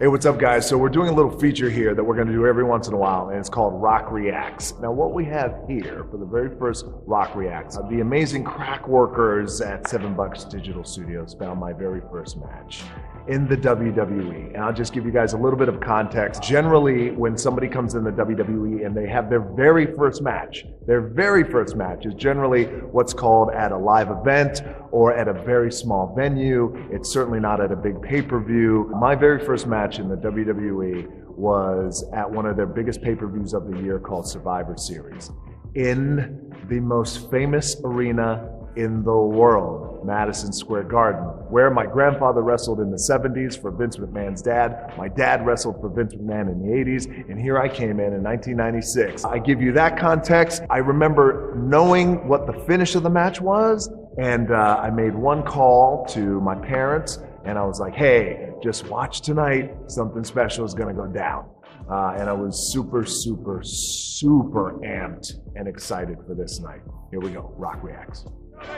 Hey, what's up, guys? So we're doing a little feature here that we're going to do every once in a while, and it's called Rock Reacts. Now, what we have here for the very first Rock Reacts, the amazing crack workers at $7 Digital Studios found my very first match in the WWE. And I'll just give you guys a little bit of context. Generally, when somebody comes in the WWE and they have their very first match is generally what's called at a live event or at a very small venue. It's certainly not at a big pay-per-view. My very first match in the WWE was at one of their biggest pay-per-views of the year called Survivor Series in the most famous arena in the world, Madison Square Garden, where my grandfather wrestled in the 70s for Vince McMahon's dad. My dad wrestled for Vince McMahon in the 80s, and here I came in 1996. I give you that context. I remember knowing what the finish of the match was, and I made one call to my parents, and I was like, hey, just watch tonight. Something special is gonna go down. And I was super, super, super amped and excited for this night. Here we go, Rock Reacts.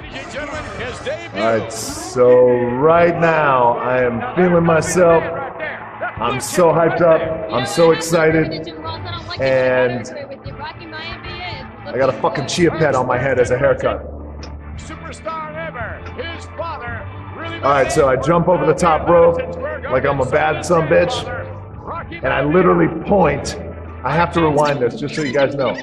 Ladies and gentlemen, his debut. All right, so right now I am feeling myself. I'm so hyped up. I'm so excited. And I got a fucking chia pet on my head as a haircut. Superstar ever. His father really. All right, so I jump over the top rope like I'm a bad son bitch. And I literally point. I have to rewind this just so you guys know.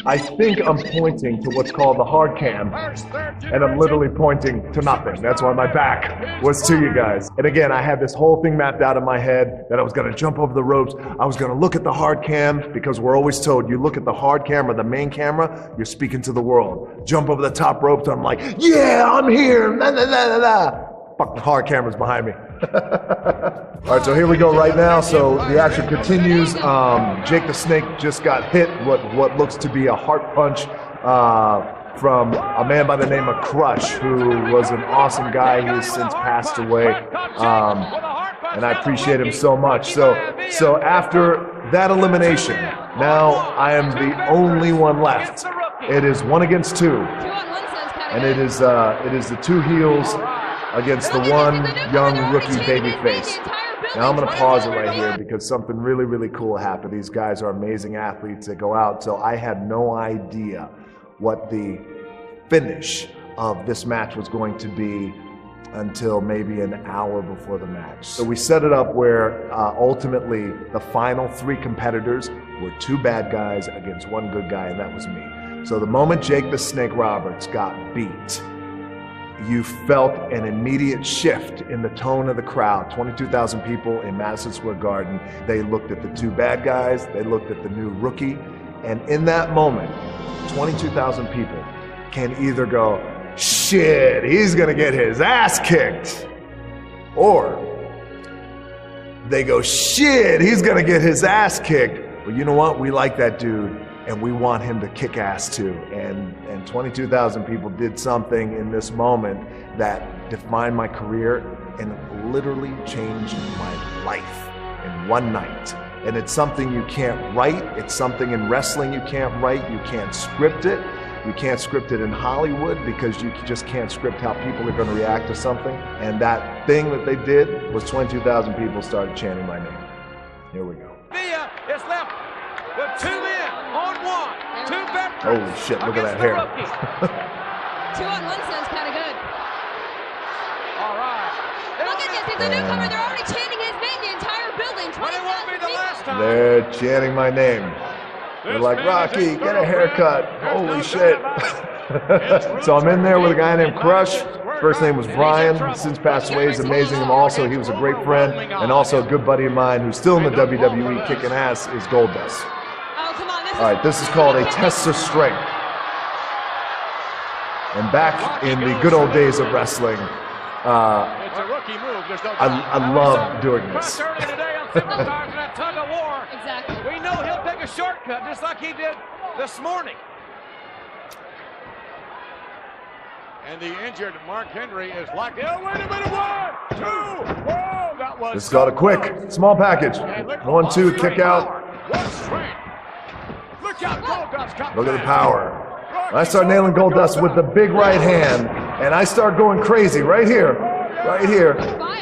I think I'm pointing to what's called the hard cam, and I'm literally pointing to nothing. That's why my back was to you guys. And again, I had this whole thing mapped out in my head that I was gonna jump over the ropes. I was gonna look at the hard cam, because we're always told you look at the hard camera, the main camera, you're speaking to the world. Jump over the top ropes, I'm like, yeah, I'm here, nah, nah, nah, nah, nah. Fuck, the hard camera's behind me. All right, so here we go right now. So the action continues. Jake the Snake just got hit what looks to be a heart punch from a man by the name of Crush, who was an awesome guy. He has since passed away, and I appreciate him so much. So after that elimination, now I am the only one left. It is 1 against 2, and it is the two heels against the one young rookie babyface. Now I'm going to pause it right here because something really, really cool happened. These guys are amazing athletes that go out, so I had no idea what the finish of this match was going to be until maybe an hour before the match. So we set it up where ultimately the final 3 competitors were 2 bad guys against 1 good guy, and that was me. So the moment Jake the Snake Roberts got beat, you felt an immediate shift in the tone of the crowd. 22,000 people in Madison Square Garden. They looked at the 2 bad guys, they looked at the new rookie, and in that moment, 22,000 people can either go, shit, he's gonna get his ass kicked, or they go, shit, he's gonna get his ass kicked, but you know what, we like that dude, and we want him to kick ass too. And 22,000 people did something in this moment that defined my career and literally changed my life in one night. And it's something you can't write. It's something in wrestling you can't write. You can't script it. You can't script it in Hollywood because you just can't script how people are going to react to something. And that thing that they did was 22,000 people started chanting my name. Here we go. Villa is left with 2 in on 1. 2 veterans. Holy shit, look at that hair. 2 on 1 sounds kind of good. All right. Look at this, he's a newcomer. They're already chanting his name, the entire building. But it won't be the last time. They're chanting my name. They're like, Rocky, get a haircut. Holy shit. So I'm in there with a guy named Crush. First name was Brian, since passed away. He's amazing. And also, he was a great friend and also a good buddy of mine who's still in the WWE kicking ass is GoldeBer. All right, this is called a test of strength. And back in the good old days of wrestling, I love doing this. Exactly. We know he'll take a shortcut just like he did this morning. And the injured Mark Henry is locked in. Oh, wait a minute. 1, 2. Whoa, that was. This is called a quick, small package. 1, 2, kick out. Look out, Goldust got Look at the power. I start nailing Goldust with the big right hand, and I start going crazy right here. right here.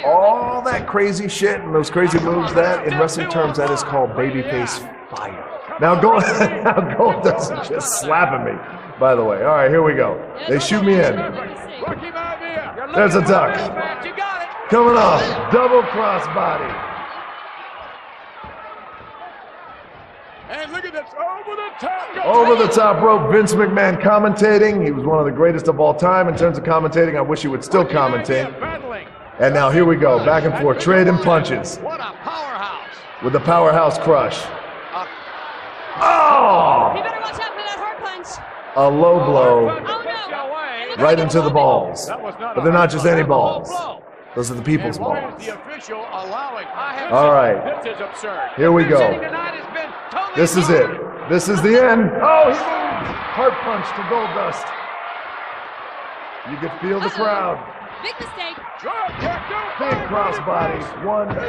All that crazy shit and those crazy moves, that in wrestling terms, that is called babyface fire. Now Goldberg is just slapping me, by the way. All right, here we go. They shoot me in. There's a duck. Coming off, double crossbody. And look at this, over the top. Over the top rope, Vince McMahon commentating. He was one of the greatest of all time in terms of commentating. I wish he would still commentate. And now here we go, back and forth, trading punches. What a powerhouse. With the powerhouse crush. Oh! You better watch out for that hard punch. A low blow Oh, no. right into the balls. But they're not just any balls. Those are the people's And what is balls. the official allowing? All right. This is absurd. Here we go. Tonight has been totally This is it. This is the end. Oh, he moved. Heart punch to Goldust. You could feel the crowd. Big mistake. Big crossbody. 1, 2, 3.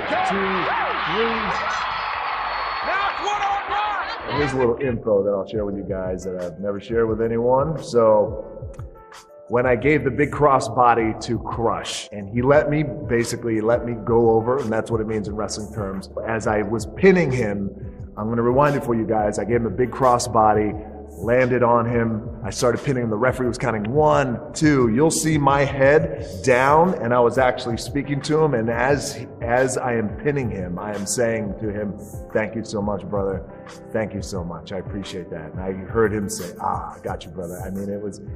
Now it's one-on-one. Here's a little info that I'll share with you guys that I've never shared with anyone. So when I gave the big crossbody to Crush, and he let me go over, and that's what it means in wrestling terms. As I was pinning him, I'm going to rewind it for you guys. I gave him a big crossbody, landed on him. I started pinning him. The referee was counting 1, 2. You'll see my head down, and I was actually speaking to him. And as I am pinning him, I am saying to him, "Thank you so much, brother. Thank you so much. I appreciate that." And I heard him say, "I got you, brother." I mean,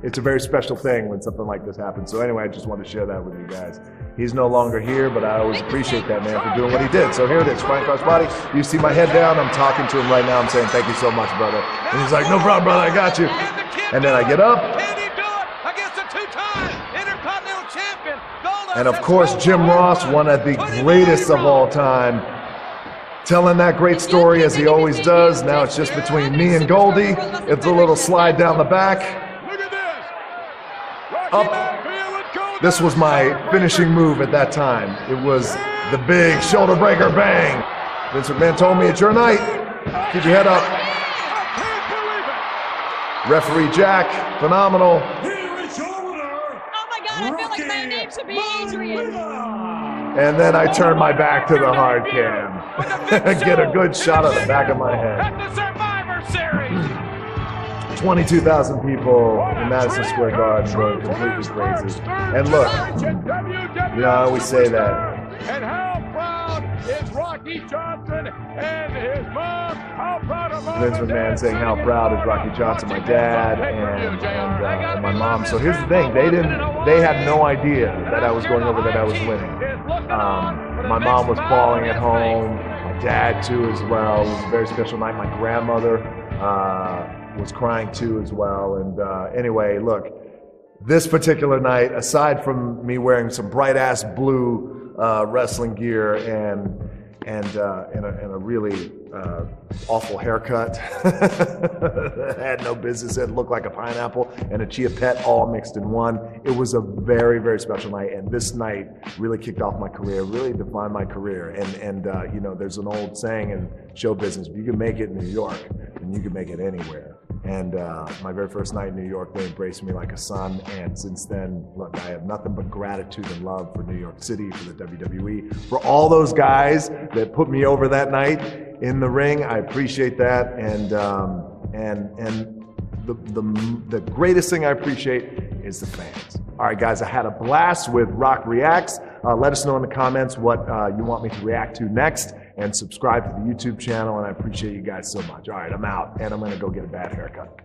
it's a very special thing when something like this happens. So anyway, I just want to share that with you guys. He's no longer here, but I always appreciate that man for doing what he did. So here it is, flying crossbody. You see my head down. I'm talking to him right now. I'm saying, "Thank you so much, brother." And he's like, "No problem, brother. I got you." And then I get up. Can he do it against a two-time Intercontinental Champion? And of course, Jim Ross, one of the greatest of all time, telling that great story as he always does. Now it's just between me and Goldie. It's a little slide down the back. Look at this. Up. This was my finishing move at that time. It was the big shoulder breaker bang. Vince McMahon told me, "It's your night. Keep your head up." Referee Jack, phenomenal. Oh my God, I feel like my name should be Adrian. And then I turn my back to the hard cam. Get a good shot of the back of my head. At the Survivor Series. 22,000 people in Madison Square Garden going completely crazy. And look, you know, I always say that. And how proud is Rocky Johnson and his mom? How proud of Vince McMahon saying how proud is Rocky Johnson, my dad, and my mom. So here's the thing: they had no idea that I was going over, that I was winning. My mom was bawling at home. My dad too, as well. It was a very special night. My grandmother was crying too, as well. And anyway, look, this particular night, aside from me wearing some bright ass blue wrestling gear and a really awful haircut that had no business, it looked like a pineapple and a chia pet all mixed in one. It was a very, very special night, and this night really kicked off my career, really defined my career. And you know, there's an old saying in show business: if you can make it in New York, then you can make it anywhere. And my very first night in New York, they embraced me like a son. And since then, look, I have nothing but gratitude and love for New York City, for the WWE, for all those guys that put me over that night in the ring. I appreciate that. And the greatest thing I appreciate is the fans. All right, guys, I had a blast with Rock Reacts. Let us know in the comments what you want me to react to next, and subscribe to the YouTube channel, and I appreciate you guys so much. All right, I'm out, and I'm going to go get a bad haircut.